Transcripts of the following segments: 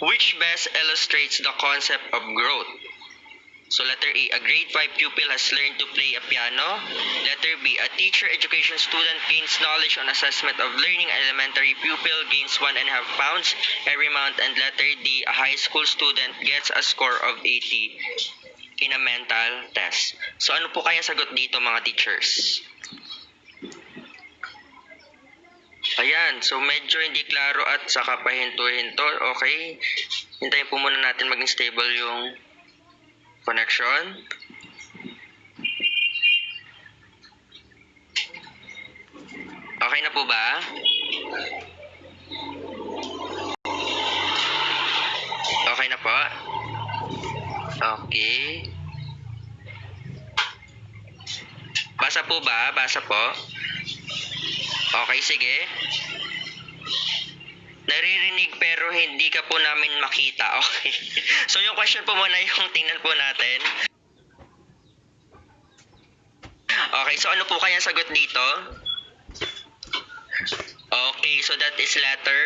Which best illustrates the concept of growth? So letter A, a grade 5 pupil has learned to play a piano. Letter B, a teacher education student gains knowledge on assessment of learning. Elementary pupil gains 1.5 pounds every month. And letter D, a high school student gets a score of 80 in a mental test. So ano po kaya sagot dito mga teachers? Ayan, so medyo hindi klaro at saka pahinto-hinto. Okay, hintayin po muna natin maging stable yung connection. Okay na po ba? Okay na po? Okay. Basa po ba? Basa po? Okay, sige. Naririnig pero hindi ka po namin makita. Okay. So yung question po muna yung tingnan po natin. Okay, so ano po kaya sagot dito? Okay, so that is letter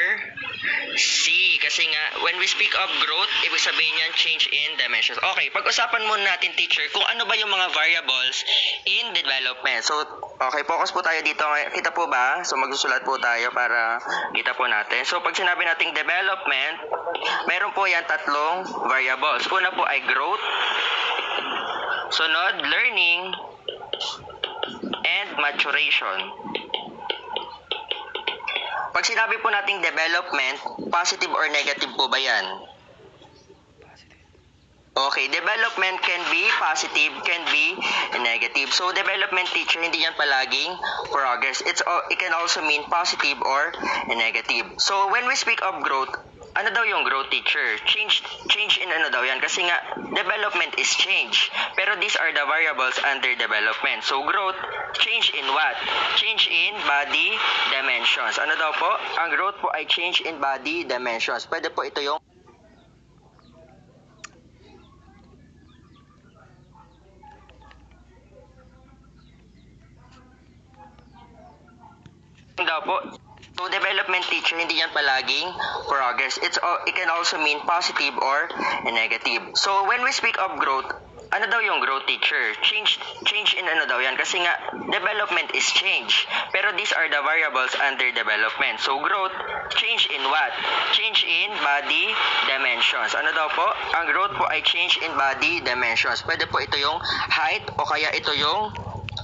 C. Kasi nga, when we speak of growth, ibig sabihin yan, change in dimensions. Okay, pag-usapan muna natin, teacher, kung ano ba yung mga variables in development. So, okay, focus po tayo dito. Kita po ba? So, magsusulat po tayo para kita po natin. So, pag sinabi nating development, meron po yan tatlong variables. Una po ay growth, sunod, learning, and maturation. Pag sinabi po nating development, positive or negative po ba yan? Okay, development can be positive, can be negative. So, development, teacher, hindi yan palaging progress. It can also mean positive or negative. So, when we speak of growth, ano daw yung growth, teacher? Change in ano daw yan? Kasi nga, development is change. Pero these are the variables under development. So, growth, change in what? Change in body dimensions. Ano daw po? Ang growth po ay change in body dimensions. Pwede po ito yung daw po. So, development, teacher, hindi yan palaging progress. It can also mean positive or negative. So, when we speak of growth, ano daw yung growth, teacher? Change in ano daw yan? Kasi nga, development is change. Pero these are the variables under development. So, growth, change in what? Change in body dimensions. Ano daw po? Ang growth po ay change in body dimensions. Pwede po ito yung height o kaya ito yung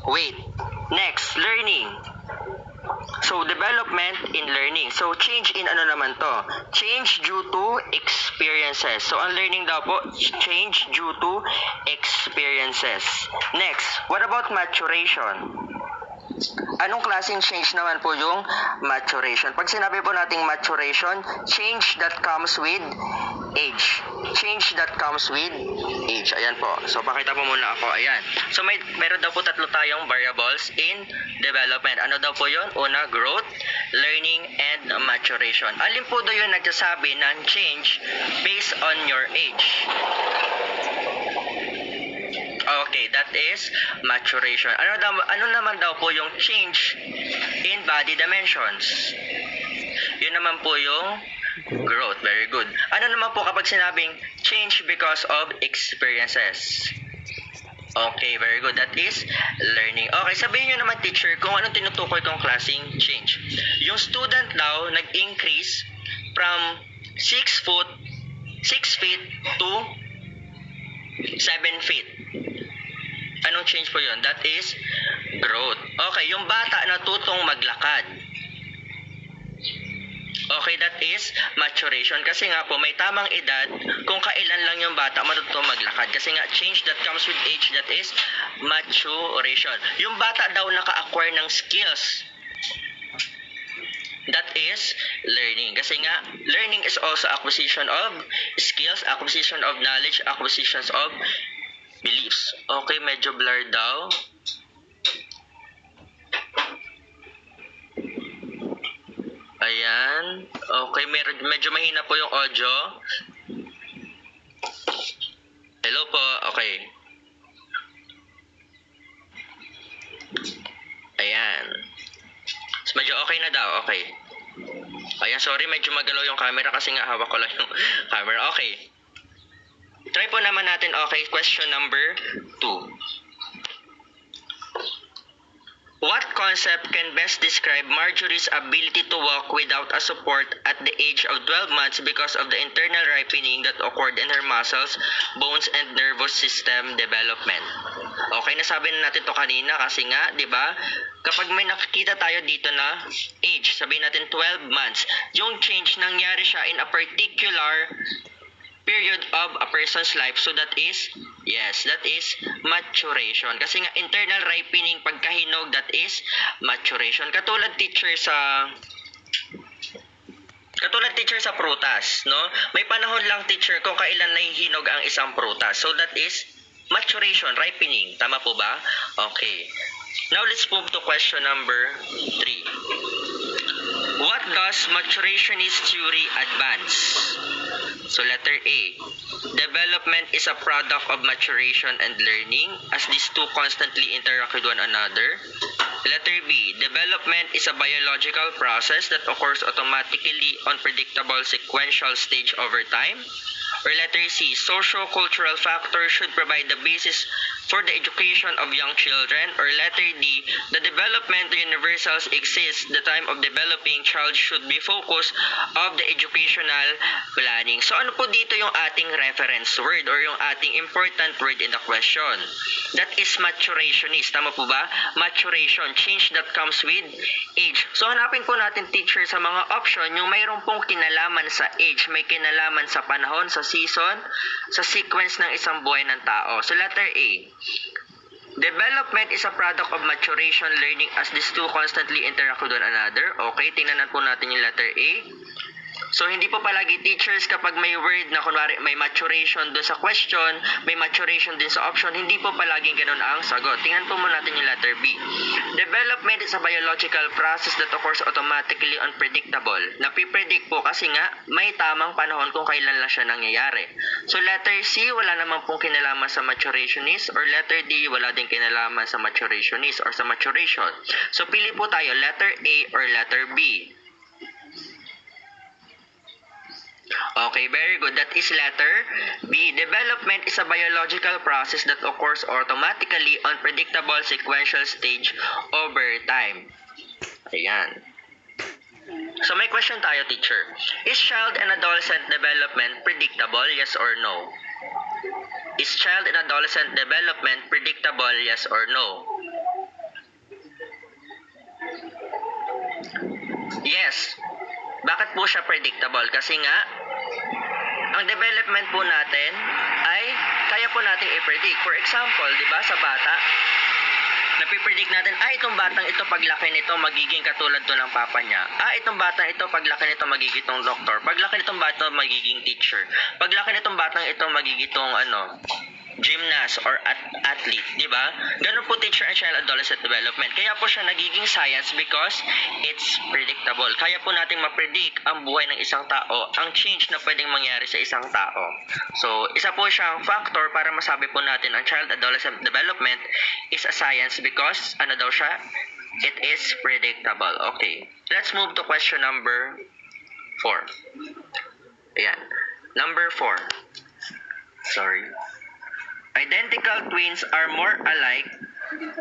weight. Next, learning. So, development in learning. So, change in ano naman to? Change due to experiences. So, ang learning daw po, change due to experiences. Next, what about maturation? Anong klaseng change naman po yung maturation? Pag sinabi po nating maturation, change that comes with age. Change that comes with age. Ayan po. So, pakita po muna ako. Ayan. So, meron daw po tatlo tayong variables in development. Ano daw po yun? Una, growth, learning, and maturation. Alin po daw yung nagsasabi ng change based on your age? Okay, that is maturation. Ano naman daw po yung change in body dimensions? Yun naman po yung growth. Very good. Ano naman po kapag sinabing change because of experiences? Okay, very good. That is learning. Okay, sabihin nyo naman, teacher, kung anong tinutukoy kong klaseng change. Yung student daw nag-increase from 6 feet to 7 feet. Anong change po yun? That is growth. Okay, yung bata natutong maglakad. Okay, that is maturation. Kasi nga po, may tamang edad kung kailan lang yung bata matutong maglakad. Kasi nga, change that comes with age, that is maturation. Yung bata daw naka-acquire ng skills. That is learning. Kasi nga, learning is also acquisition of skills, acquisition of knowledge, acquisitions of beliefs. Okay, medyo blurred daw. Ayan. Okay, medyo mahina po yung audio. Hello po. Okay. Ayan. So, medyo okay na daw. Okay. Ayan, sorry, medyo magalaw yung camera kasi nga hawak ko lang yung camera. Okay. Try po naman natin. Okay, question number 2. What concept can best describe Marjorie's ability to walk without a support at the age of 12 months because of the internal ripening that occurred in her muscles, bones, and nervous system development? Okay, nasabi na natin to kanina kasi nga, di ba? Kapag may nakikita tayo dito na age, sabihin natin 12 months, yung change nangyari siya in a particular period of a person's life. So that is, yes, that is maturation. Kasi nga internal ripening, pagkahinog, that is maturation. Katulad teacher sa prutas, no? May panahon lang teacher kung kailan nahihinog ang isang prutas. So that is maturation, ripening. Tama po ba? Okay. Now let's move to question number 3. What does maturationist theory advance? So letter A, development is a product of maturation and learning as these two constantly interact with one another. Letter B, development is a biological process that occurs automatically on predictable sequential stage over time. Or letter C, socio-cultural factors should provide the basis for the education of young children. Or letter D, the development universals exist. The time of developing child should be focus of the educational planning. So ano po dito yung ating reference word or yung ating important word in the question? That is maturationist. Tama po ba? Maturation, change that comes with age. So hanapin po natin teacher sa mga option yung mayroon pong kinalaman sa age, may kinalaman sa panahon, sa season, sa sequence ng isang buhay ng tao. So letter A, development is a product of maturation learning as these two constantly interact with one another. Okay, tingnan po natin yung letter A. So, hindi po palagi teachers kapag may word na kunwari may maturation doon sa question, may maturation din sa option, hindi po palaging ganun ang sagot. Tingnan po muna natin yung letter B. Development is a biological process that occurs automatically unpredictable. Napipredict po kasi nga may tamang panahon kung kailan lang siya nangyayari. So, letter C, wala naman pong kinalaman sa maturationist, or letter D, wala din kinalaman sa maturationist or sa maturation. So, pili po tayo, letter A or letter B. Okay, very good. That is letter B. Development is a biological process that occurs automatically on predictable sequential stage over time. Ayan. So may question tayo, teacher. Is child and adolescent development predictable, yes or no? Is child and adolescent development predictable, yes or no? Yes. Bakit po siya predictable? Kasi nga, ang development po natin ay kaya po nating i-predict. For example, di ba, sa bata, napipredict natin, itong batang ito paglaki nito magiging katulad to ng papa niya. Itong batang ito paglaki nito magiging tong doktor. Paglaki nitong bata magiging teacher. Paglaki nitong batang ito magiging tong gymnast or athlete, di ba? Ganun po teacher and child adolescent development. Kaya po siya nagiging science because it's predictable. Kaya po nating ma-predict ang buhay ng isang tao, ang change na pwedeng mangyari sa isang tao. So, isa po siyang factor para masabi po natin ang child adolescent development is a science because, ano daw siya? It is predictable. Okay. Let's move to question number 4. Ayan. Number 4. Sorry. Identical twins are more alike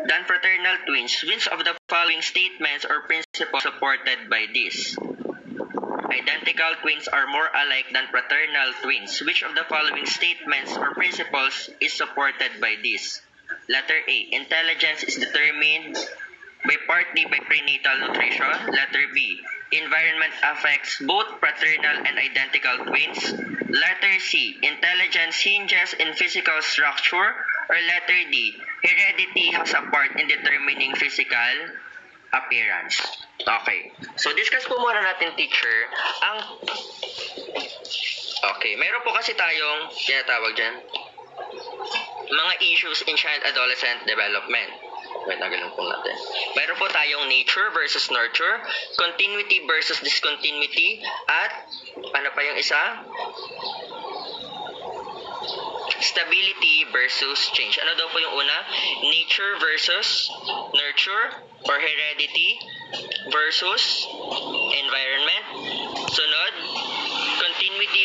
than fraternal twins. Which of the following statements or principles supported by this? Identical twins are more alike than fraternal twins. Which of the following statements or principles is supported by this? Letter A. Intelligence is determined partly by prenatal nutrition. Letter B. Environment affects both fraternal and identical twins. Letter C. Intelligence hinges in physical structure. Or letter D. Heredity has a part in determining physical appearance. Okay. So, discuss po muna natin, teacher, Okay, meron po kasi tayong tinatawag dyan, mga issues in child-adolescent development. Wait, nagalong po natin. Meron po tayong nature versus nurture, continuity versus discontinuity, at ano pa yung isa? Stability versus change. Ano daw po yung una? Nature versus nurture or heredity versus environment.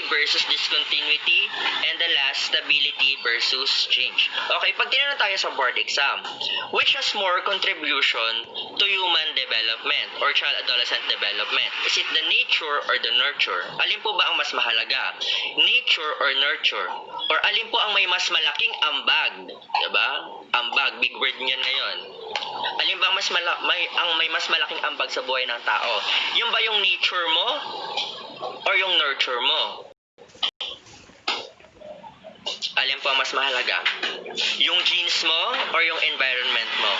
versus discontinuity, and the last, stability versus change. Okay, pag tinanong tayo sa board exam, which has more contribution to human development or child-adolescent development? Is it the nature or the nurture? Alin po ba ang mas mahalaga? Nature or nurture? Or alin po ang may mas malaking ambag? Diba? Ambag, big word niyan ngayon. Alin ba ang may mas malaking ambag sa buhay ng tao? Yung ba yung nature mo or yung nurture mo? Alin po ang mas mahalaga? Yung genes mo or yung environment mo?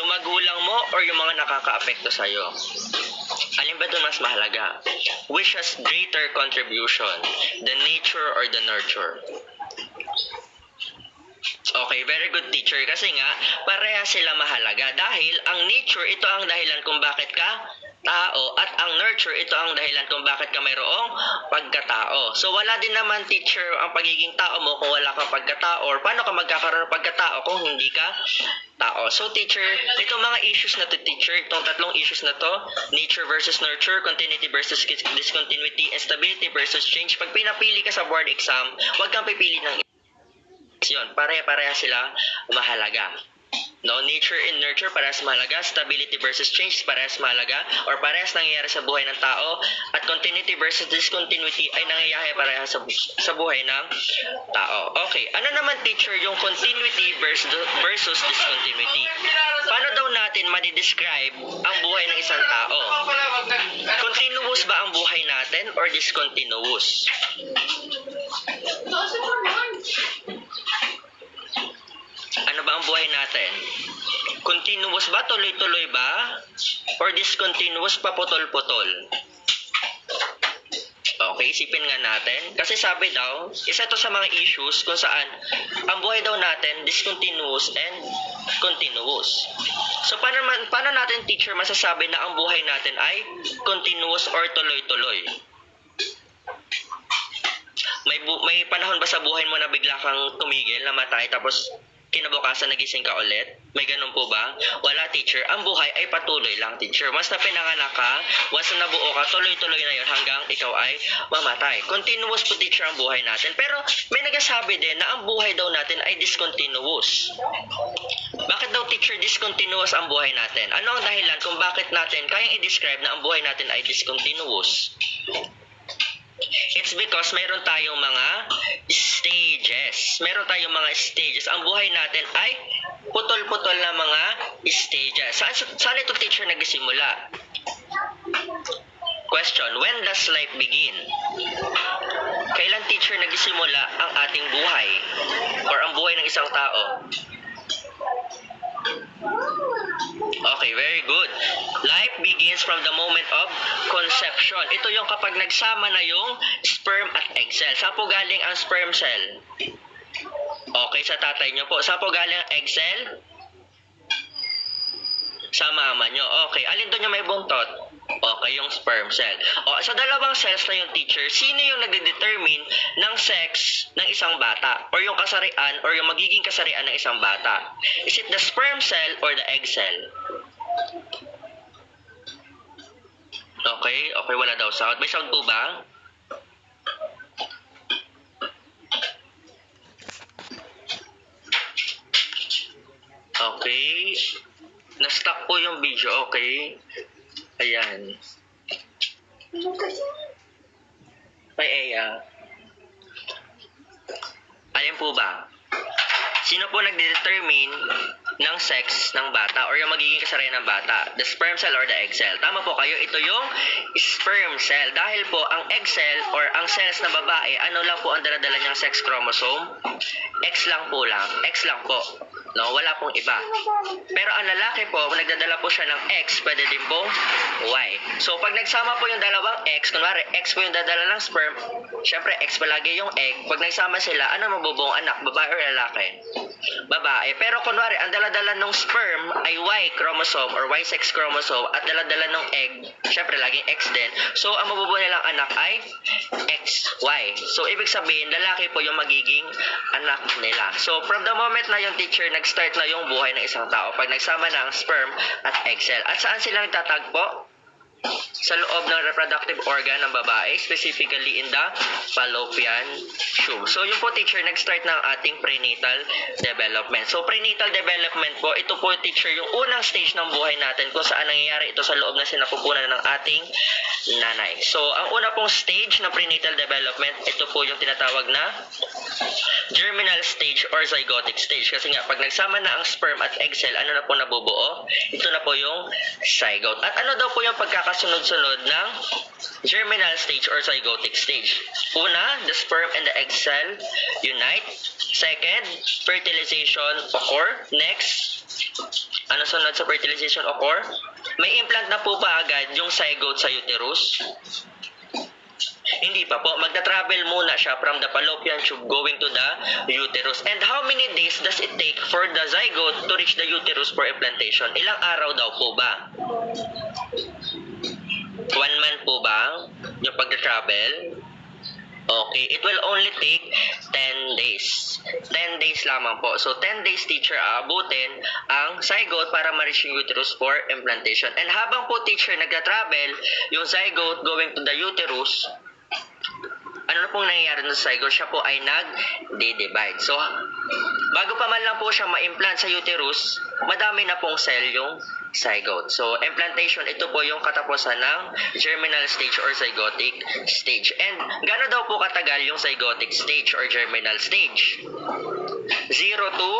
Yung magulang mo or yung mga nakaka-apekto sa'yo? Alin ba doon mas mahalaga? Which has greater contribution? The nature or the nurture? Okay, very good teacher. Kasi nga, pareha sila mahalaga. Dahil ang nature, ito ang dahilan kung bakit ka tao. At ang nurture, ito ang dahilan kung bakit ka mayroong pagkatao. So, wala din naman, teacher, ang pagiging tao mo kung wala kang pagkatao. Or paano ka magkakaroon ng pagkatao kung hindi ka tao. So, teacher, itong mga issues na to, teacher, itong tatlong issues na to, nature versus nurture, continuity versus discontinuity, and stability versus change, pag pinapili ka sa board exam, huwag kang pipili ng yun, pare-pareha sila mahalaga. No, nature and nurture parehas mahalaga, stability versus change parehas mahalaga, or parehas nangyayari sa buhay ng tao, at continuity versus discontinuity ay nangyayari parehas sa buhay ng tao. Okay, ano naman teacher yung continuity versus discontinuity? Paano daw natin ma-describe ang buhay ng isang tao? Continuous ba ang buhay natin or discontinuous? Ano ba ang buhay natin? Continuous ba? Tuloy-tuloy ba? Or discontinuous pa putol-putol? Okay, isipin nga natin. Kasi sabi daw, isa to sa mga issues kung saan ang buhay daw natin discontinuous and continuous. So, paano natin, teacher, masasabi na ang buhay natin ay continuous or tuloy-tuloy? May panahon ba sa buhay mo na bigla kang tumigil, namatay, tapos kinabukasan nagising ka ulit? May ganun po ba? Wala, teacher. Ang buhay ay patuloy lang, teacher. Once na pinanganak ka, once na nabuo ka, tuloy-tuloy na yun hanggang ikaw ay mamatay. Continuous po, teacher, ang buhay natin. Pero may nagsasabi din na ang buhay daw natin ay discontinuous. Bakit daw, teacher, discontinuous ang buhay natin? Ano ang dahilan kung bakit natin kayang i-describe na ang buhay natin ay discontinuous? It's because mayroon tayong mga stages. Meron tayong mga stages. Ang buhay natin ay putol-putol na mga stages. Saan ito, teacher, nagsimula? Question, when does life begin? Kailan, teacher, nagsimula ang ating buhay? Or ang buhay ng isang tao? Okay, very good. Life begins from the moment of conception. Ito yung kapag nagsama na yung sperm at egg cell. Saan po galing ang sperm cell? Okay, sa tatay nyo po. Saan po galing ang egg cell? Sa mama nyo. Okay, alin doon yung may buntot? Okay, yung sperm cell. O, sa dalawang cells na yung, teacher, sino yung nagde-determine ng sex ng isang bata? Or yung kasarian, or yung magiging kasarian ng isang bata? Is it the sperm cell or the egg cell? Okay, wala daw sound. May sound po ba? Okay. Na-stuck po yung video, okay? Ayan. May alin po ba? Sino po nagdedetermine ng sex ng bata or yung magiging kasarian ng bata? The sperm cell or the egg cell? Tama po kayo, ito yung sperm cell. Dahil po ang egg cell or ang cells na babae, ano lang po ang daladala niyang sex chromosome? X lang po. No, wala pong iba. Pero ang lalaki po, nagdadala po siya ng X, pwede din pong Y. So, pag nagsama po yung dalawang X, kunwari, X po yung dadala ng sperm, syempre, X palagi yung egg. Pag nagsama sila, ano mabubuong anak? Babae or lalaki? Babae. Pero kunwari, ang daladala ng sperm ay Y chromosome or Y sex chromosome at daladala ng egg, syempre, laging X din. So, ang mabubuo nilang anak ay XY. So, ibig sabihin, lalaki po yung magiging anak nila. So, from the moment na yung teacher nag-start na yung buhay ng isang tao pag nagsama ng sperm at egg cell. At saan sila nagtatagpo? sa loob ng reproductive organ ng babae, specifically in the fallopian tube. So yun po teacher, nag-start ng ating prenatal development. So prenatal development po, ito po teacher yung unang stage ng buhay natin kung saan nangyayari ito sa loob na sinapupunan ng ating nanay. So ang una pong stage ng prenatal development, ito po yung tinatawag na germinal stage or zygotic stage. Kasi nga, pag nagsama na ang sperm at egg cell, ano na po nabubuo? Ito na po yung zygote. At ano daw po yung pagkakasunod-sunod ng germinal stage or zygotic stage? Una, the sperm and the egg cell unite. Second, fertilization occur. Next, ano sunod sa fertilization occur? May implant na po ba agad yung zygote sa uterus? Hindi pa po. Magta-travel muna siya from the fallopian tube going to the uterus. And how many days does it take for the zygote to reach the uterus for implantation? Ilang araw daw po ba? 1 month po ba yung pagta-travel? Okay, it will only take 10 days. 10 days lamang po. So, 10 days, teacher, aabutin ang zygote para ma-reach yung uterus for implantation. And habang po, teacher, nagka-travel, yung zygote going to the uterus, ano na pong nangyayari sa zygote? Siya po ay nag-divide. So, bago pa man lang po siya ma-implant sa uterus, madami na pong cell yung zygote. So, implantation, ito po yung katapusan ng germinal stage or zygotic stage. And gaano daw po katagal yung zygotic stage or germinal stage? 0 to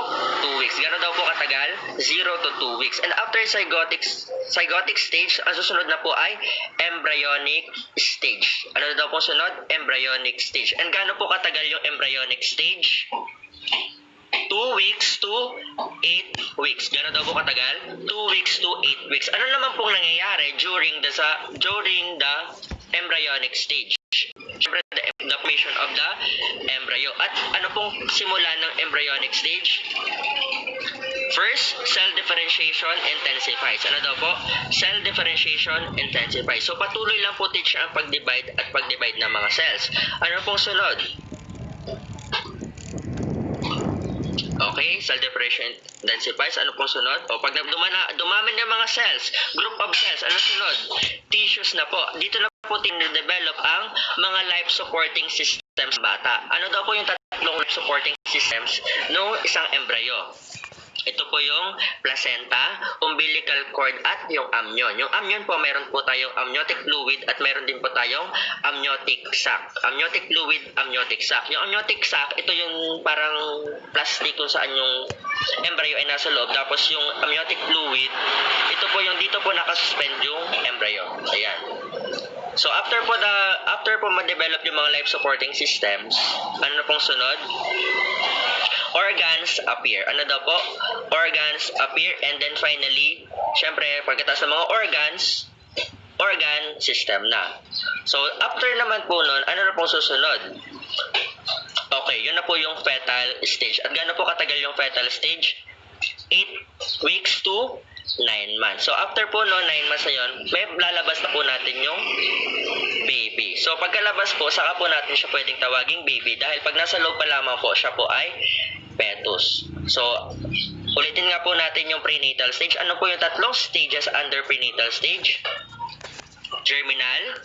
2 weeks. Gaano daw po katagal? 0 to 2 weeks. And after zygotic stage, ang susunod na po ay embryonic stage. Ano daw po sunod? Embryonic stage. And gaano po katagal yung embryonic stage? 2 weeks to 8 weeks. Gano'n daw po katagal? 2 weeks to 8 weeks. Ano naman pong nangyayari during the embryonic stage? Siyempre, the formation of the embryo. At ano pong simula ng embryonic stage? First, cell differentiation intensifies. Ano daw po? Cell differentiation intensifies. So, patuloy lang po teacher ang pag-divide at pag-divide ng mga cells. Ano pong sunod? Okay, cell differentiation intensifies. Ano pong sunod? O pag dumami ng mga cells, group of cells, ano sunod? Tissues na po. Dito na po develop ang mga life-supporting systems ng bata. Ano daw po yung tatlong life-supporting systems ng isang embryo? Ito po yung placenta, umbilical cord, at yung amnion. Yung amnion po, meron po tayong amniotic fluid at meron din po tayong amniotic sac. Amniotic fluid, amniotic sac. Yung amniotic sac, ito yung parang plastic kung saan yung embryo ay nasa loob. Tapos yung amniotic fluid, ito po yung dito po nakasuspend yung embryo. Ayan. So after po ma-develop yung mga life-supporting systems, ano na pong sunod? Organs appear. Ano daw po? Organs appear, and then finally, syempre, pagkatapos ng mga organ system na. So, after naman po nun, ano na pong susunod? Okay, yun na po yung fetal stage. At gaano po katagal yung fetal stage? 8 weeks to 9 months. So, after po no, 9 months na yun, may lalabas na po natin yung baby. So, pagkalabas po, saka po natin siya pwedeng tawaging baby dahil pag nasa loob pa lamang po, siya po ay fetus. So, ulitin nga po natin yung prenatal stage. Ano po yung tatlong stages under prenatal stage? Germinal,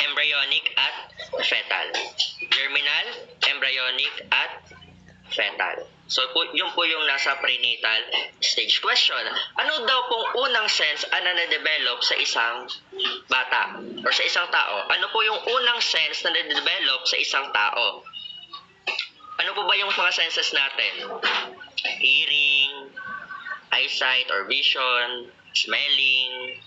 embryonic, at fetal. Germinal, embryonic, at fetal. So, yun po yung nasa prenatal stage. Question, ano daw pong unang sense ang na-develop sa isang bata or sa isang tao? Ano po yung unang sense na na-develop sa isang tao? Ano po ba yung mga senses natin? Hearing, eyesight or vision, smelling,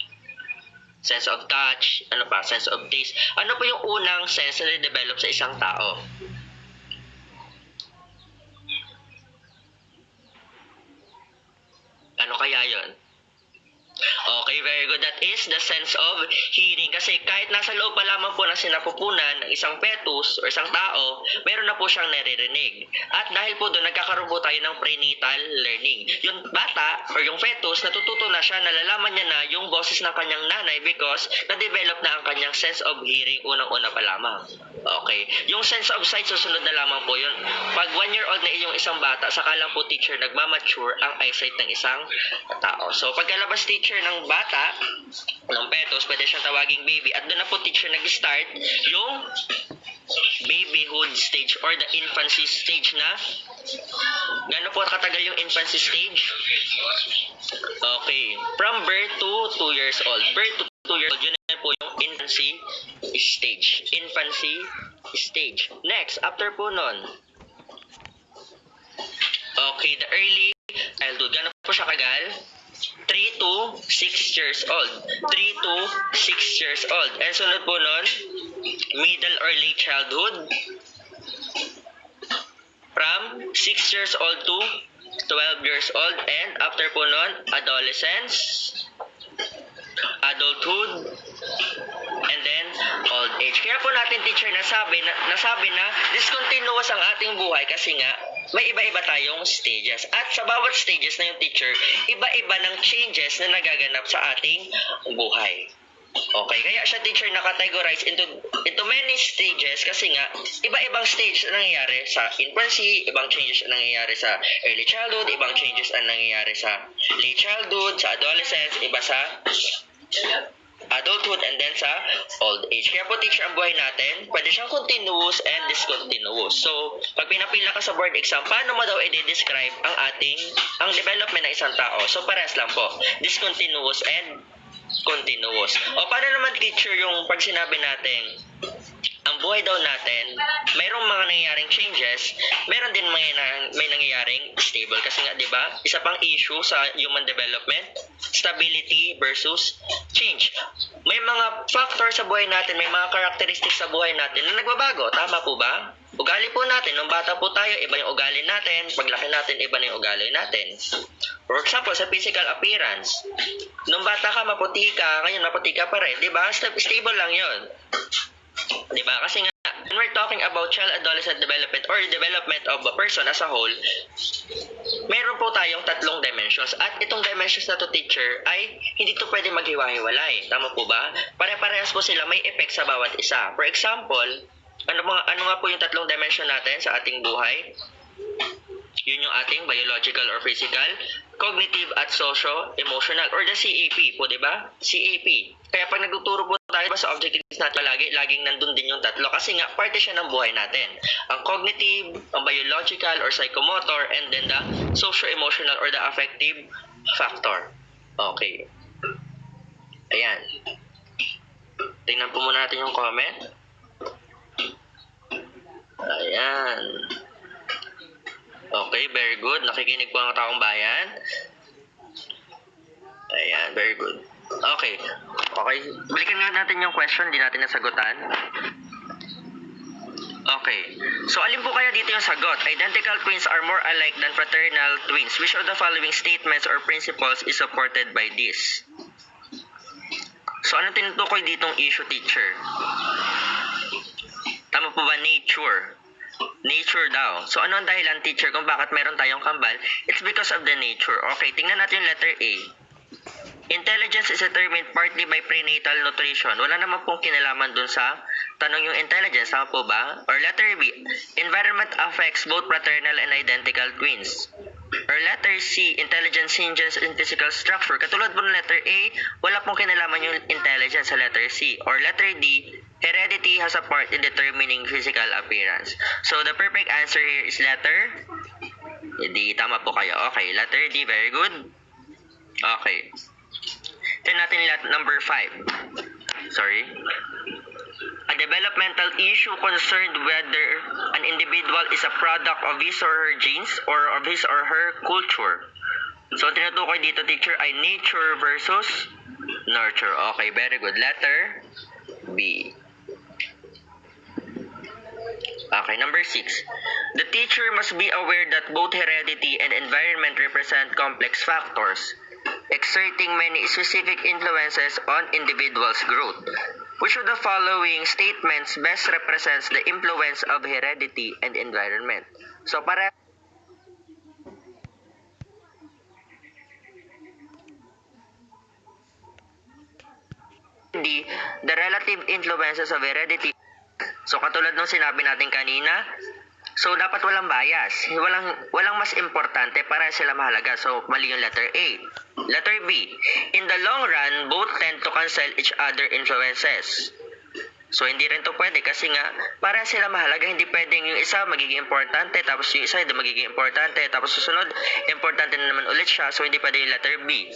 sense of touch, ano pa, sense of taste. Ano po yung unang sense na na-develop sa isang tao? Ano kaya yon? Okay, very good. That is the sense of hearing. Kasi kahit nasa loob pa lamang po na sinapupunan ng isang fetus o isang tao, meron na po siyang naririnig. At dahil po doon, nagkakaroon po tayo ng prenatal learning. Yung bata or yung fetus, natututo na siya, nalalaman niya na yung boses ng kanyang nanay because na-develop na ang kanyang sense of hearing unang-una pa lamang. Okay. Yung sense of sight, susunod na lamang po yun. Pag 1-year-old na yung isang bata, saka lang po teacher nagmamature ang eyesight ng isang tao. So, pagkalabas teacher, teacher ng bata, ng fetus, pwede siyang tawaging baby. At doon na po teacher nag-start yung babyhood stage or the infancy stage na gano'n po katagal yung infancy stage? Okay. From birth to 2 years old. Birth to 2 years old, yun na po yung infancy stage. Infancy stage. Next, after po nun, okay, the early childhood. Gano'n po siya kagal? 3 to 6 years old. 3 to 6 years old. And sunod po nun, middle or late childhood. From 6 years old to 12 years old. And after po nun, adolescence, adulthood, and then old age. Kaya po natin teacher nasabi na discontinuous ang ating buhay kasi nga may iba-iba tayong stages. At sa bawat stages na yung teacher, iba-iba ng changes na nagaganap sa ating buhay. Okay, kaya siya teacher na-categorize into many stages kasi nga iba-ibang stage na nangyayari sa infancy, ibang changes na nangyayari sa early childhood, ibang changes na nangyayari sa late childhood, sa adolescence, iba sa adulthood, and then sa old age. Kaya po teacher ang buhay natin, pwede siyang continuous and discontinuous. So, pag pinapila ka sa board exam, paano mo daw i-describe ang development ng isang tao? So, parehas lang po, discontinuous and continuous. O paano naman teacher yung pag sinabi natin ang buhay daw natin, mayroong mga nangyayaring changes, meron din may nangyayaring stable. Kasi nga, di ba, isa pang issue sa human development, stability versus change. May mga factor sa buhay natin, may mga characteristics sa buhay natin na nagbabago. Tama po ba? Ugali po natin, nung bata po tayo, iba yung ugali natin. Paglaki natin, iba na yung ugali natin. For example, sa physical appearance, nung bata ka, maputi ka, ngayon maputi ka pa rin. Di ba? Stable lang yun. Diba? Kasi nga, when we're talking about child-adolescent development or development of a person as a whole, meron po tayong tatlong dimensions. At itong dimensions na to teacher ay hindi to pwede maghiwa-hiwalay. Tama po ba? Pare-parehas po sila, may effect sa bawat isa. For example, ano nga po yung tatlong dimension natin sa ating buhay? Yun yung ating biological or physical, cognitive at socio-emotional or the CAP po, di ba? CAP. Kaya pag nagtuturo po tayo ba sa objectives natin laging nandun din yung tatlo kasi nga parte siya ng buhay natin. Ang cognitive, ang biological or psychomotor, and then the socio-emotional or the affective factor. Okay. Ayan. Tingnan po muna natin yung comment. Ayan. Okay, very good. Nakikinig po ang taong bayan. Ayan, very good. Okay. Okay. Balikan nga natin yung question, di natin nasagutan. Okay. So, alin po kaya dito yung sagot? Identical twins are more alike than fraternal twins. Which of the following statements or principles is supported by this? So, ano tinutukoy ditong issue, teacher? Tama po ba? Nature. Nature daw. So, ano ang dahilan, teacher, kung bakit meron tayong kambal? It's because of the nature. Okay, tingnan natin yung letter A. Intelligence is determined partly by prenatal nutrition. Wala naman pong kinalaman dun sa tanong yung intelligence. Tama po ba? Or letter B. Environment affects both fraternal and identical twins. Or letter C. Intelligence hinges in physical structure. Katulad po ng letter A, wala pong kinalaman yung intelligence sa letter C. Or letter D. Heredity has a part in determining physical appearance. So, the perfect answer here is letter D. Tama po kayo. Okay, letter D. Very good. Okay. Tignan natin number 5. Sorry. A developmental issue concerned whether an individual is a product of his or her genes or of his or her culture. So, tinutukoy dito, teacher, ay nature versus nurture. Okay, very good. Letter B. Okay, number 6. The teacher must be aware that both heredity and environment represent complex factors, exerting many specific influences on individuals' growth. Which of the following statements best represents the influence of heredity and environment? So, para the relative influences of heredity. So, katulad nung sinabi natin kanina, So, dapat walang bias. Walang mas importante, para sila mahalaga. So, mali yung letter A. Letter B. In the long run, both tend to cancel each other influences. So, hindi rin to pwede kasi nga, para sila mahalaga, hindi pwedeng yung isa magiging importante, tapos yung isa hindi magiging importante, tapos susunod, importante na naman ulit siya, so hindi pwede yung letter B.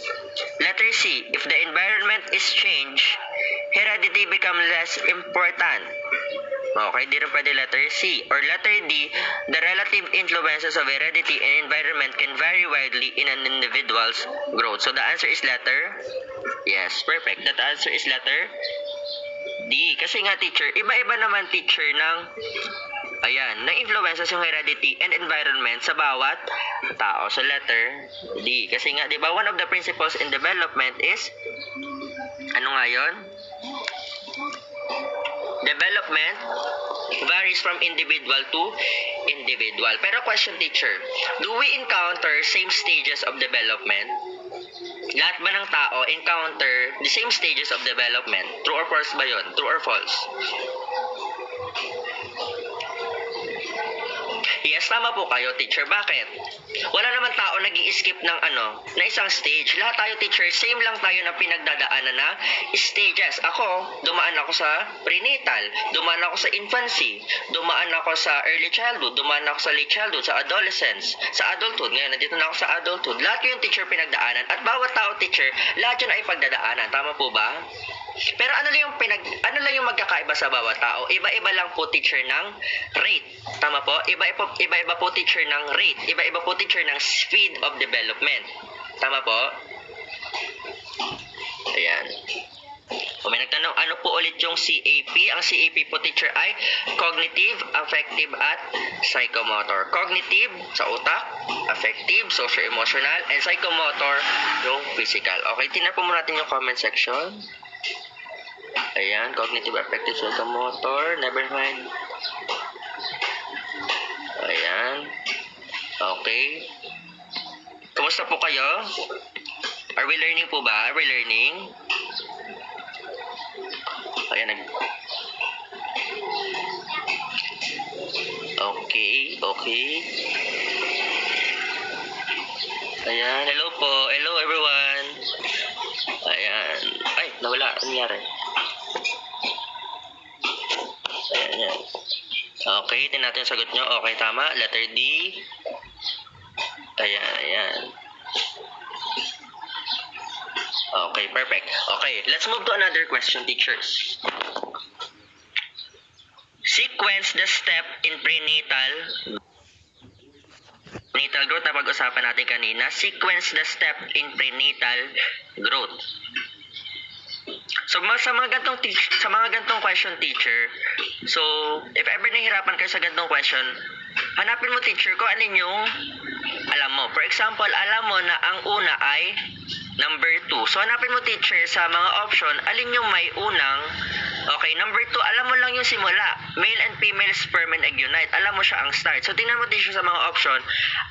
Letter C. If the environment is changed, heredity become less important. Okay, di rin pwede letter C. Or letter D, the relative influences of heredity and environment can vary widely in an individual's growth. So the answer is letter, yes, perfect. That answer is letter D. Kasi nga teacher, iba-iba naman teacher ng influences yung heredity and environment sa bawat tao. So letter D. Kasi nga, di ba, one of the principles in development is, ano nga yun? Development varies from individual to individual. Pero question teacher, do we encounter same stages of development? Lahat ba ng tao encounter the same stages of development? True or false ba yun? True or false? Yes, tama po kayo, teacher. Bakit? Wala naman tao nag-i-skip ng na isang stage. Lahat tayo, teacher, same lang tayo na pinagdadaanan na stages. Ako, dumaan ako sa prenatal, dumaan ako sa infancy, dumaan ako sa early childhood, dumaan ako sa late childhood, sa adolescence, sa adulthood. Ngayon, nandito na ako sa adulthood. Lahat yung teacher pinagdaanan. At bawat tao, teacher, lahat yun ay pagdadaanan. Tama po ba? Pero ano lang yung magkakaiba sa bawat tao? Iba-iba lang po, teacher, ng rate. Tama po? Iba-iba po, teacher, ng rate. Iba-iba po, teacher, ng speed of development. Tama po? Ayan. O may nagtanong, ano po ulit yung CAP? Ang CAP po, teacher, ay cognitive, affective, at psychomotor. Cognitive, sa utak. Affective, socio-emotional. And psychomotor, yung physical. Okay, tingnan po muna natin yung comment section. Ayan, cognitive, affective, psychomotor. Never mind. Ayan. Okay. Kumusta po kayo? Are we learning po ba? Are we learning? Ayan, Okay. Ayan, hello po. Hello everyone. Ayan. Ay, nawala. Ano nangyari? Ayan. Okay, tingnan natin yung sagot nyo. Okay, tama. Letter D. Ayan. Okay, perfect. Okay, let's move to another question, teachers. Sequence the step in prenatal growth na pag-usapan natin kanina. Sequence the step in prenatal growth. So, sa mga gantong question, teacher, so, if ever nahihirapan kayo sa gantong question, hanapin mo, teacher, kung alin yung alam mo. For example, alam mo na ang una ay number 2. So, hanapin mo, teacher, sa mga option, alin yung may unang, okay, number 2, alam mo lang yung simula. Male and female sperm and egg unite. Alam mo siya ang start. So, tingnan mo, teacher, sa mga option,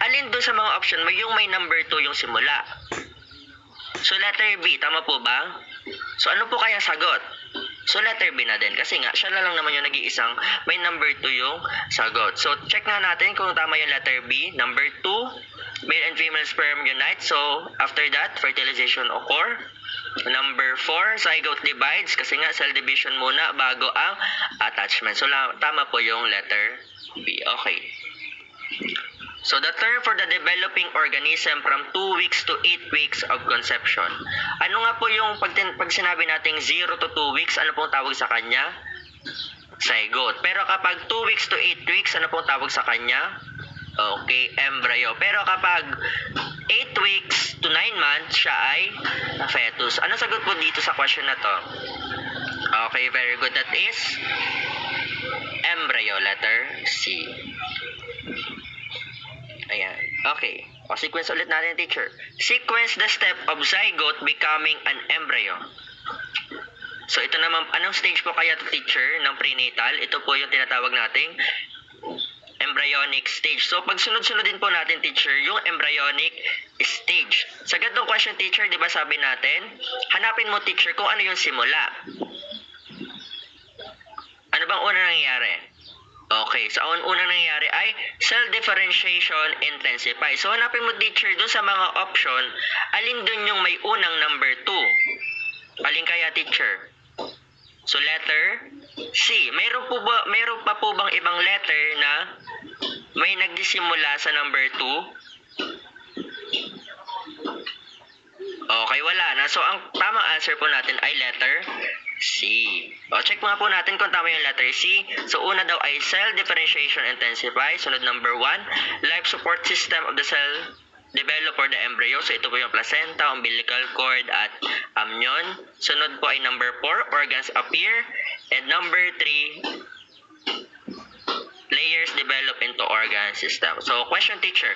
alin doon sa mga option, yung may number 2 yung simula. So, letter B, tama po ba? So, ano po kaya sagot? So, letter B na din. Kasi nga, siya lang naman yung nag-iisang may number 2 yung sagot. So, check nga natin kung tama yung letter B. Number 2, male and female sperm unite. So, after that, fertilization occur. Number 4, zygote divides. Kasi nga, cell division muna bago ang attachment. So, tama po yung letter B. Okay. So, the term for the developing organism from 2 weeks to 8 weeks of conception. Ano nga po yung pag sinabi nating 0 to 2 weeks, ano pong tawag sa kanya? Zygote. Pero kapag 2 weeks to 8 weeks, ano pong tawag sa kanya? Okay, embryo. Pero kapag 8 weeks to 9 months, siya ay fetus. Ano sagot po dito sa question na to? Okay, very good. That is embryo, letter C. Ayan. Okay. O, sequence ulit natin, teacher. Sequence the step of zygote becoming an embryo. So, ito naman, anong stage po kaya to, teacher, ng prenatal? Ito po yung tinatawag nating embryonic stage. So, pag sunod-sunodin po natin, teacher, yung embryonic stage. Sa ganitong question, teacher, di ba sabi natin, hanapin mo, teacher, kung ano yung simula. Ano bang una nangyayari? Okay, so ang unang nangyayari ay cell differentiation intensify. So hanapin mo teacher dun sa mga option, alin dun yung may unang number 2? Alin kaya teacher? So letter C. Mayroon pa po bang ibang letter na may nagsisimula sa number 2? Okay, wala na. So ang tamang answer po natin ay letter C. O, check nga po natin kung tama yung letter C. So, una daw ay cell differentiation intensify. Sunod, number 1, life support system of the cell develop or the embryo. So, ito po yung placenta, umbilical cord, at amnion. Sunod po ay number 4, organs appear. And number 3, layers develop into organ system. So, question teacher,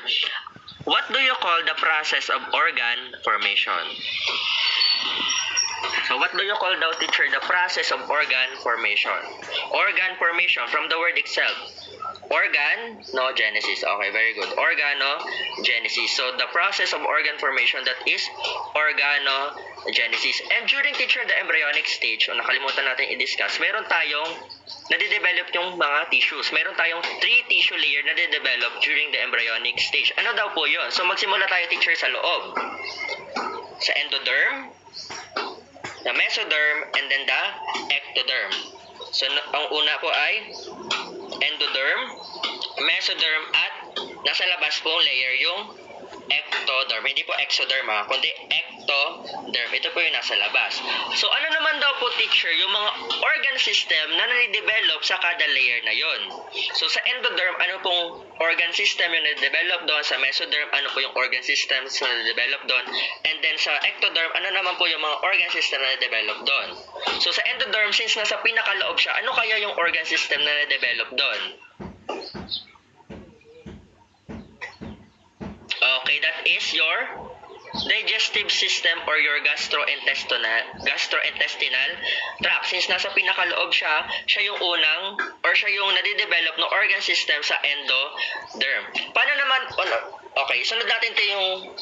what do you call the process of organ formation? So, what do you call daw, teacher, the process of organ formation? Organ formation, from the word itself. Organogenesis. Okay, very good. Organogenesis. So, the process of organ formation, that is organogenesis. And during, teacher, the embryonic stage, o nakalimutan natin i-discuss, meron tayong nade-develop yung mga tissues. Meron tayong 3 tissue layer na nade-develop during the embryonic stage. Ano daw po yun? So, magsimula tayo, teacher, sa loob. Sa endoderm, the mesoderm, and then the ectoderm. So, ang una po ay endoderm, mesoderm, at nasa labas pong layer yung ectoderm. Hindi po exoderm kundi ectoderm. Ito po yung nasa labas. So, ano naman daw po, teacher, yung mga organ system na nade-develop sa kada layer na yon? So, sa endoderm, ano pong organ system yung nade-develop doon? Sa mesoderm, ano po yung organ system na nade-develop doon? And then sa ectoderm, ano naman po yung mga organ system na nade-develop doon? So, sa endoderm, since nasa pinakaloob siya, ano kaya yung organ system na nade-develop doon? Okay, that is your digestive system or your gastrointestinal tract. Since nasa pinakaloob siya yung unang or siya yung nade-develop ng organ system sa endoderm. Paano naman, okay, sunod natin ito yung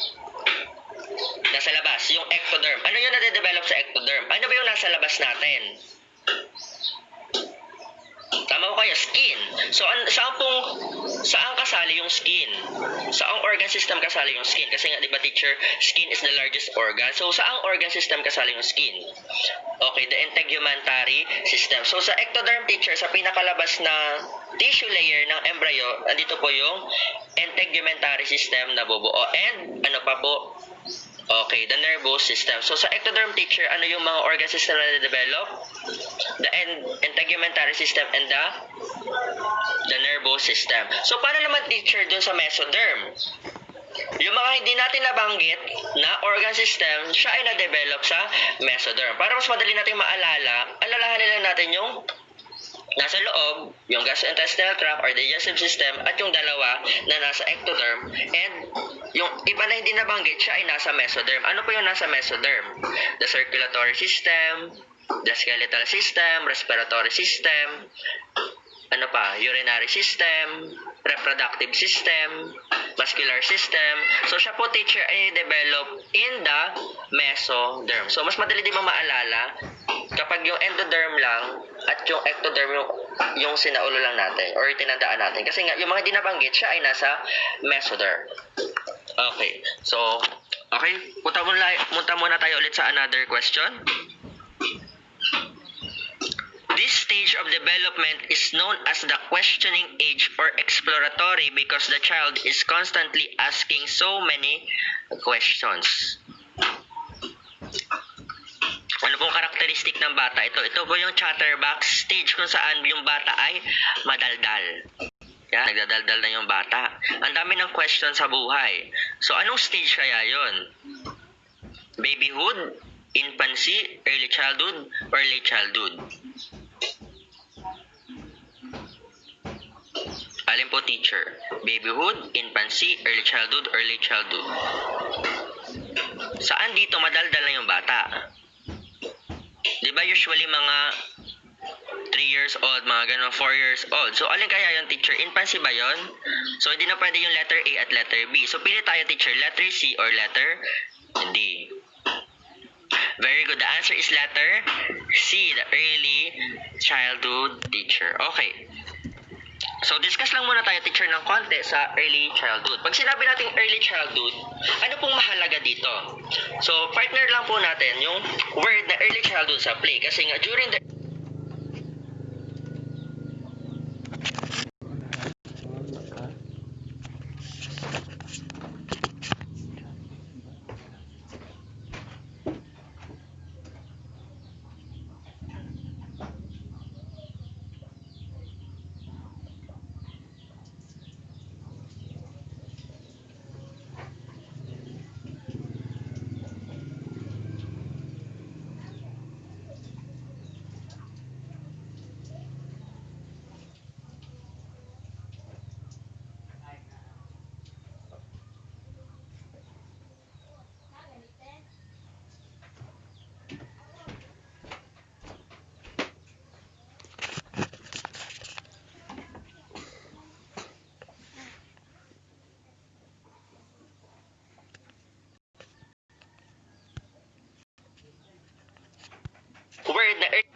nasa labas, yung ectoderm. Ano yung nade-develop sa ectoderm? Ano ba yung nasa labas natin? Tama ko kayo, skin. So, saan kasali yung skin? Saang organ system kasali yung skin? Kasi nga, di ba, teacher, skin is the largest organ. So, saang organ system kasali yung skin? Okay, the integumentary system. So, sa ectoderm, teacher, sa pinakalabas na tissue layer ng embryo, andito po yung integumentary system na bubuo. And, ano pa po? Okay, the nervous system. So, sa ectoderm, teacher, ano yung mga organ system na na-develop? The integumentary system and the nervous system. So, paano naman, teacher, dun sa mesoderm? Yung mga hindi natin nabanggit na organ system, siya ay na-develop sa mesoderm. Para mas madali natin maalala, alalahanin lang natin yung nasa loob, yung gastrointestinal tract or digestive system, at yung dalawa na nasa ectoderm, and yung iba na hindi nabanggit, siya ay nasa mesoderm. Ano po yung nasa mesoderm? The circulatory system, the skeletal system, respiratory system, ano pa, urinary system, reproductive system, muscular system. So, siya po, teacher, ay develop in the mesoderm. So, mas madali din maalala kapag yung endoderm lang at yung ectoderm yung sinaulo lang natin or tinandaan natin. Kasi nga, yung mga di nabanggit, siya ay nasa mesoderm. Okay. So, okay. Punta muna tayo ulit sa another question. This stage of development is known as the questioning age or exploratory because the child is constantly asking so many questions. Ano pong karakteristik ng bata ito? Ito po yung chatterbox stage kung saan yung bata ay madaldal. Yan, nagdadaldal na yung bata. Ang dami ng question sa buhay. So, anong stage kaya yon? Babyhood, infancy, early childhood, or late childhood? Alin po, teacher? Babyhood, infancy, early childhood, or late childhood? Saan dito madaldal na yung bata? Di ba usually mga 3 years old, mga ganun, 4 years old. So, alin kaya yung teacher? Infancy ba yon? So, hindi na pwede yung letter A at letter B. So, pili tayo, teacher, letter C or letter D. Very good. The answer is letter C, the early childhood, teacher. Okay. So, discuss lang muna tayo, teacher, ng konti sa early childhood. Pag sinabi natin early childhood, ano pong mahalaga dito? So, partner lang po natin yung word na early childhood sa play. Kasi nga, during the word na early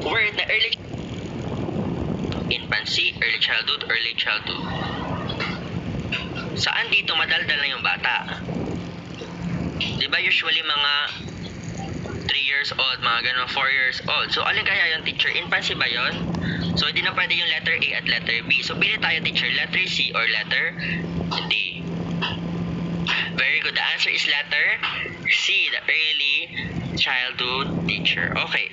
word na infancy, early childhood. Saan dito madaldal na yung bata? Di ba usually mga 3 years old, mga ganun, 4 years old. So, alin kaya yung teacher? Infancy ba yon? So, hindi na pwede yung letter A at letter B. So, pili tayo, teacher, letter C or letter D. Very good. The answer is letter C, the early childhood, teacher. Okay.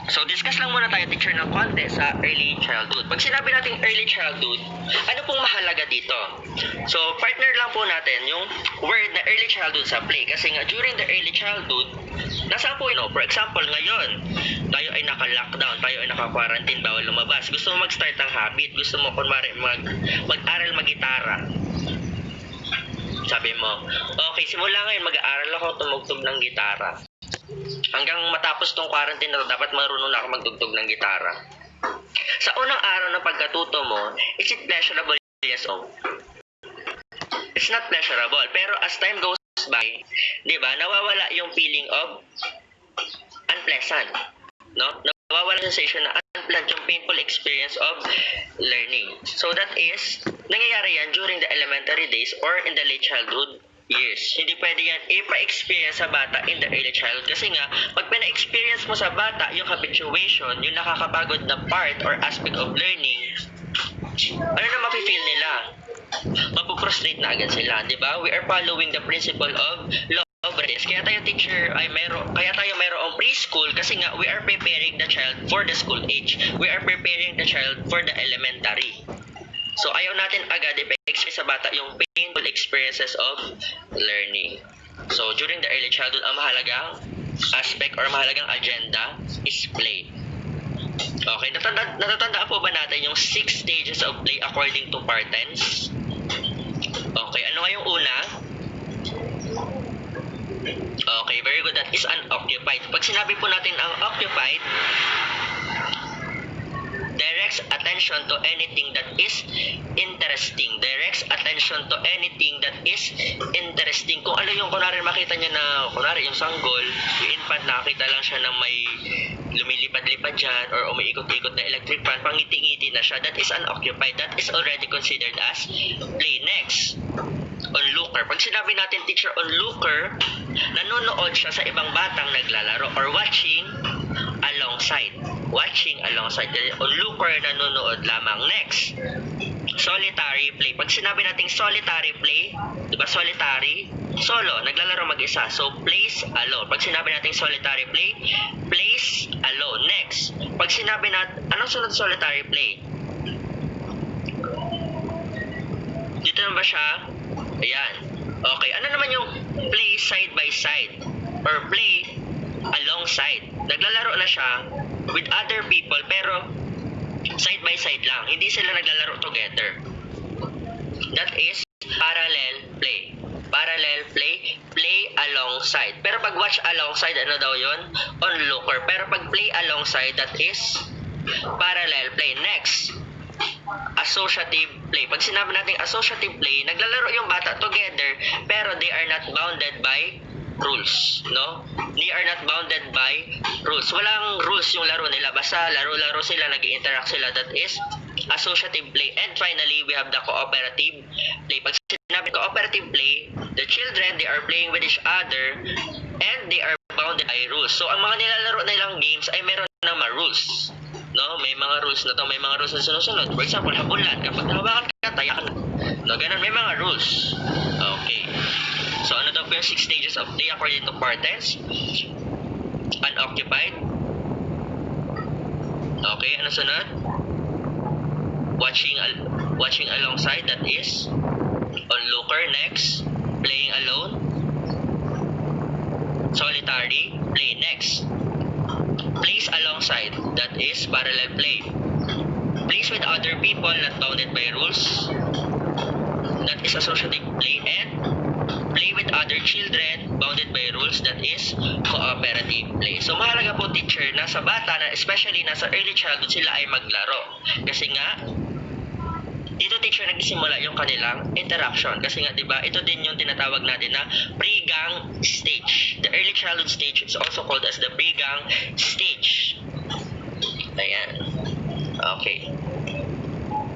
So, discuss lang muna tayo, teacher, ng konti sa early childhood. Pag sinabi natin early childhood, ano pong mahalaga dito? So, partner lang po natin yung word na early childhood sa play. Kasi nga, during the early childhood, nasaan po, for example, ngayon, tayo ay naka-lockdown, tayo ay naka-quarantine, bawal lumabas. Gusto mo mag-start ng habit, gusto mo, kunwari, mag-aral mag-gitara. Sabi mo, okay, simula ngayon, mag-aaral ako tumugtog ng gitara. Hanggang matapos tong quarantine na dapat marunong na ako magtugtog ng gitara. Sa unang araw ng pagkatuto mo, is it pleasurable? Yes o no? It's not pleasurable. Pero as time goes by, di ba, nawawala yung feeling of unpleasant. No? Nawawala yung sensation na unpleasant, yung painful experience of learning. So that is, nangyayari yan during the elementary days or in the late childhood years. Hindi pwede yan ipa-experience sa bata in the early childhood. Kasi nga, pag pina-experience mo sa bata yung habituation, yung nakakapagod na part or aspect of learning, ano na mafe-feel nila? Mapuprostrate na agad sila, di ba? We are following the principle of law of readiness. Kaya tayo mayroong preschool kasi nga we are preparing the child for the school age. We are preparing the child for the elementary. So, ayaw natin agad i-experience sa bata yung painful experiences of learning. So, during the early childhood, ang mahalagang aspect or mahalagang agenda is play. Okay, natatandaan po ba natin yung 6 stages of play according to Partenz? Okay, ano nga yung una? Okay, very good. That is unoccupied. Pag sinabi po natin ang occupied, directs attention to anything that is interesting. Directs attention to anything that is interesting. Kung ano yung, kunwari makita niya na, kunwari yung sanggol, yung infant, nakakita lang siya na may lumilipad-lipad dyan or umiikot-ikot na electric fan, pangiti-ngiti na siya, that is unoccupied. That is already considered as play. Next, onlooker. Pag sinabi natin, teacher, onlooker, nanonood siya sa ibang batang naglalaro or watching alongside. Onlooker, nanonood lamang. Next, Solitary play. Pag sinabi nating solitary play, di ba solitary? Solo, naglalaro mag-isa. So, plays alone. Pag sinabi nating solitary play, plays alone. Next, pag sinabi natin, anong sunod solitary play? Dito na ba siya? Ayan. Okay, ano naman yung play side by side? Or play alongside? Naglalaro na siya with other people, pero side by side lang. Hindi sila naglalaro together. That is parallel play. Parallel play, play alongside. Pero pag watch alongside, ano daw yun? Onlooker. Pero pag play alongside, that is parallel play. Next, associative play. Pag sinabi natin associative play, naglalaro yung bata together, pero they are not bounded by rules, no? They are not bounded by rules. Walang rules yung laro nila. Basta laro-laro sila, nag-interact sila. That is associative play. And finally, we have the cooperative play. Pag sinabi cooperative play, the children, they are playing with each other and they are bounded by rules. So, ang mga nilalaro nilang games ay meron ng mga rules. No? May mga rules na to, may mga rules na sunod-sunod. For example, habulan. Kapag hawakan ka, tayakan. No, ganun, may mga rules. Okay. So, ano daw po yung 6 stages of play according to Partes? Unoccupied. Okay, ano sunod? Watching alongside, that is onlooker. Next, playing alone. Solitary, play. Next, plays alongside, that is parallel play. Plays with other people not bounded by rules, that is associative play. And play with other children bounded by rules, that is cooperative play. So mahalaga po, teacher, na sa bata, na especially nasa early childhood, sila ay maglaro. Kasi nga, dito, teacher, nagsimula yung kanilang interaction. Kasi nga, di ba, ito din yung tinatawag natin na pre-gang stage. The early childhood stage is also called as the pre-gang stage. Ayan. Okay.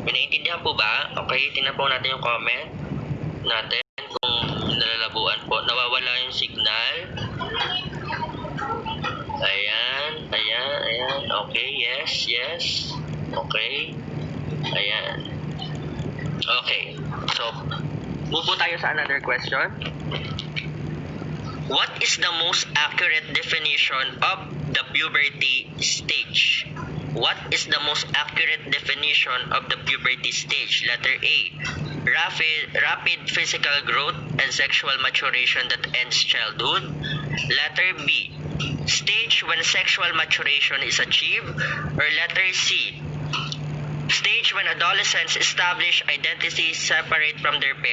May naiintindihan po ba? Okay, tingnan po natin yung comment natin kung nalalabuan po. Nawawala yung signal. Ayan. Okay, yes. Okay. Ayan. Okay. So, move po tayo sa another question. What is the most accurate definition of the puberty stage? What is the most accurate definition of the puberty stage? Letter A, rapid physical growth and sexual maturation that ends childhood. Letter B, stage when sexual maturation is achieved. Or letter C, stage when adolescents establish identities separate from their parents.